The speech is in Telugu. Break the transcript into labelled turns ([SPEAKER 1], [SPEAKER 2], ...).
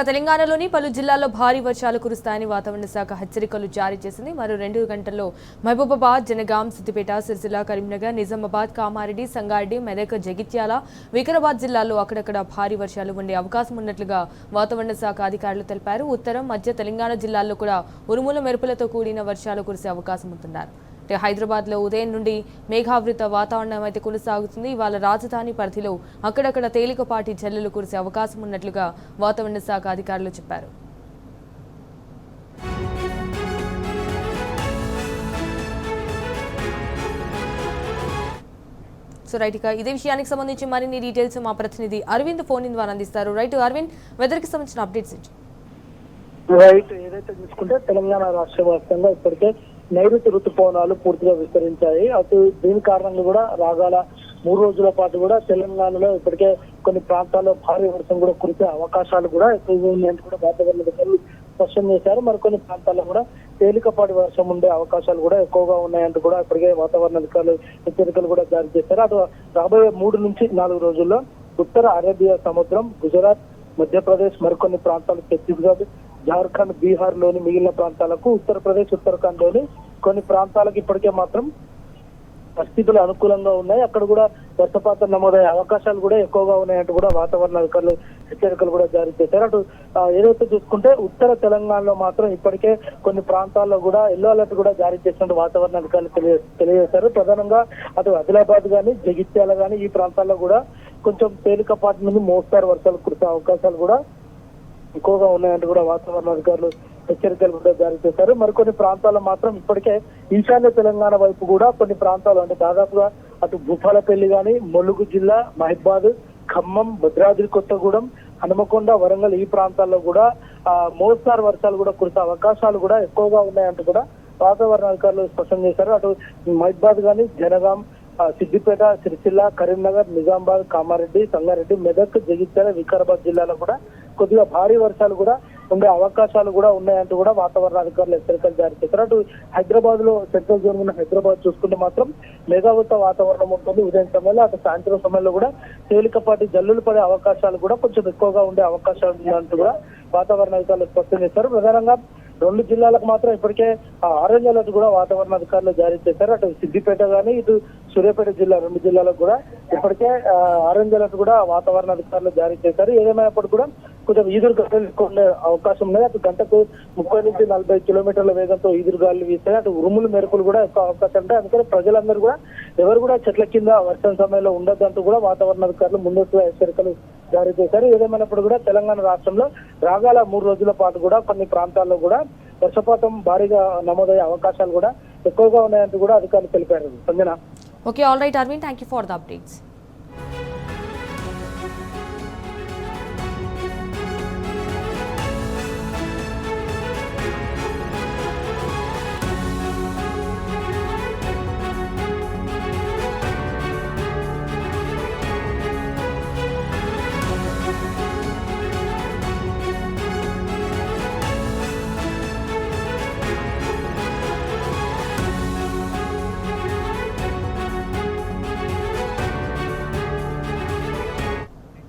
[SPEAKER 1] తెలంగాణలోని పలు జిల్లాల్లో భారీ వర్షాలు కురుస్తాయని వాతావరణ శాఖ హెచ్చరికలు జారీ చేసింది. మరో 2 గంటల్లో మహబూబాబాద్, జనగాం, సిద్దిపేట, సిరిసిల్ల, కరీంనగర్, నిజామాబాద్, కామారెడ్డి, సంగారెడ్డి, మెదక్, జగిత్యాల, వికారాబాద్ జిల్లాల్లో అక్కడక్కడ భారీ వర్షాలు ఉండే అవకాశం ఉన్నట్లుగా వాతావరణ శాఖ అధికారులు తెలిపారు. ఉత్తరం, మధ్య తెలంగాణ జిల్లాల్లో కూడా ఉరుముల మెరుపులతో కూడిన వర్షాలు కురిసే అవకాశం ఉందన్నారు. హైదరాబాద్లో ఉదయం నుండి మేఘావృత వాతావరణం అయితే కొనసాగుతుంది. ఇవాళ రాజధాని పరిధిలో అక్కడక్కడ తేలికపాటి జల్లులు కురిసే అవకాశం ఉన్నట్లుగా వాతావరణ శాఖ అధికారులు చెప్పారు. ఇదే విషయానికి సంబంధించి మరిన్ని డీటెయిల్స్ మా ప్రతినిధి అరవింద్ ఫోన్ ద్వారా అందిస్తారు. అరవింద్, వెదర్ కి సంబంధించిన అప్డేట్స్
[SPEAKER 2] ఏదైతే చూసుకుంటే తెలంగాణ రాష్ట్ర వ్యాప్తంగా ఇప్పటికే నైరుతి ఋతుపవనాలు పూర్తిగా విస్తరించాయి. అటు దీని కారణంగా కూడా రాగాల 3 రోజుల పాటు కూడా తెలంగాణలో ఇప్పటికే కొన్ని ప్రాంతాల్లో భారీ వర్షం కూడా కురిసే అవకాశాలు కూడా ఎక్కువగా ఉన్నాయంటూ కూడా వాతావరణ అధికారులు స్పష్టం చేశారు. మరికొన్ని ప్రాంతాల్లో కూడా తేలికపాటి వర్షం ఉండే అవకాశాలు కూడా ఎక్కువగా ఉన్నాయంటూ కూడా ఇప్పటికే వాతావరణ అధికారులు హెచ్చరికలు కూడా జారీ చేశారు. అటు రాబోయే 3 నుంచి 4 రోజుల్లో ఉత్తర అరేబియా సముద్రం, గుజరాత్, మధ్యప్రదేశ్, మరికొన్ని ప్రాంతాలు, ఛత్తీస్గఢ్, జార్ఖండ్, బీహార్ లోని మిగిలిన ప్రాంతాలకు, ఉత్తరప్రదేశ్, ఉత్తరాఖండ్ లోని కొన్ని ప్రాంతాలకు ఇప్పటికే మాత్రం పరిస్థితులు అనుకూలంగా ఉన్నాయి. అక్కడ కూడా వర్షపాతం నమోదయ్యే అవకాశాలు కూడా ఎక్కువగా ఉన్నాయంటూ కూడా వాతావరణ అధికారులు హెచ్చరికలు కూడా జారీ చేశారు. అటు ఏదైతే చూసుకుంటే ఉత్తర తెలంగాణలో మాత్రం ఇప్పటికే కొన్ని ప్రాంతాల్లో కూడా ఎల్లో అలర్ట్ కూడా జారీ చేసినట్టు వాతావరణ అధికారులు తెలియజేశారు. ప్రధానంగా అటు ఆదిలాబాద్ గానీ, జగిత్యాల గానీ ఈ ప్రాంతాల్లో కూడా కొంచెం తేలికపాటి నుండి మోస్తారు వర్షాలు కురిసే అవకాశాలు కూడా ఎక్కువగా ఉన్నాయంటూ కూడా వాతావరణ అధికారులు హెచ్చరికలు కూడా జారీ చేశారు. మరికొన్ని ప్రాంతాల్లో మాత్రం ఇప్పటికే ఈశాన్య తెలంగాణ వైపు కూడా కొన్ని ప్రాంతాలు అంటే దాదాపుగా అటు భూపాలపల్లి గాని, ములుగు జిల్లా, మహబాద్, ఖమ్మం, భద్రాద్రి కొత్తగూడెం, హనుమకొండ, వరంగల్ ఈ ప్రాంతాల్లో కూడా మోస్తారు వర్షాలు కూడా కురిసే అవకాశాలు కూడా ఎక్కువగా ఉన్నాయంటూ కూడా వాతావరణ అధికారులు స్పష్టం చేశారు. అటు మహబాద్ గాని, జనగాం, సిద్దిపేట, సిరిసిల్ల, కరీంనగర్, నిజామాబాద్, కామారెడ్డి, సంగారెడ్డి, మెదక్, జగిత్యాల, వికారాబాద్ జిల్లాలో కూడా కొద్దిగా భారీ వర్షాలు కూడా ఉండే అవకాశాలు కూడా ఉన్నాయంటూ కూడా వాతావరణ అధికారులు హెచ్చరికలు జారీ చేశారు. అటు హైదరాబాద్ లో సెంట్రల్ జోన్ ఉన్న హైదరాబాద్ చూసుకుంటే మాత్రం మేఘావృత వాతావరణం ఉంటుంది ఉదయం సమయంలో. అటు సాయంత్రం సమయంలో కూడా తేలికపాటి జల్లులు పడే అవకాశాలు కూడా కొంచెం ఎక్కువగా ఉండే అవకాశాలు ఉన్నాయంటూ కూడా వాతావరణ అధికారులు స్పష్టం చేశారు. ప్రధానంగా 2 జిల్లాలకు మాత్రం ఇప్పటికే ఆరెంజ్ అలర్ట్ కూడా వాతావరణ అధికారులు జారీ చేశారు. అటు సిద్దిపేట గానీ, ఇటు సూర్యాపేట జిల్లా 2 జిల్లాలకు కూడా ఇప్పటికే ఆరెంజ్ అలర్ట్ కూడా వాతావరణ అధికారులు జారీ చేశారు. ఏదేమైనప్పుడు కూడా కొంచెం ఈదురుగాలు ఎక్కువ ఉండే అవకాశం ఉన్నది. అటు గంటకు 30 నుంచి 40 కిలోమీటర్ల వేగంతో ఈదురుగాలు వీస్తాయి. అటు ఉరుములు మెరుపులు కూడా ఎక్కువ అవకాశం ఉంటాయి. అందుకని ప్రజలందరూ కూడా ఎవరు కూడా చెట్ల కింద వర్షం సమయంలో ఉండొద్దంటూ కూడా వాతావరణ అధికారులు ముందస్తుగా హెచ్చరికలు జారీ చేశారు. ఏదేమైనప్పుడు కూడా తెలంగాణ రాష్ట్రంలో రాగాల 3 రోజుల పాటు కూడా కొన్ని ప్రాంతాల్లో కూడా వర్షపాతం భారీగా నమోదయ్యే అవకాశాలు కూడా ఎక్కువగా ఉన్నాయంటూ కూడా అధికారులు తెలిపారు. Sanjana.
[SPEAKER 1] Okay, all right Arvind, thank you for the updates.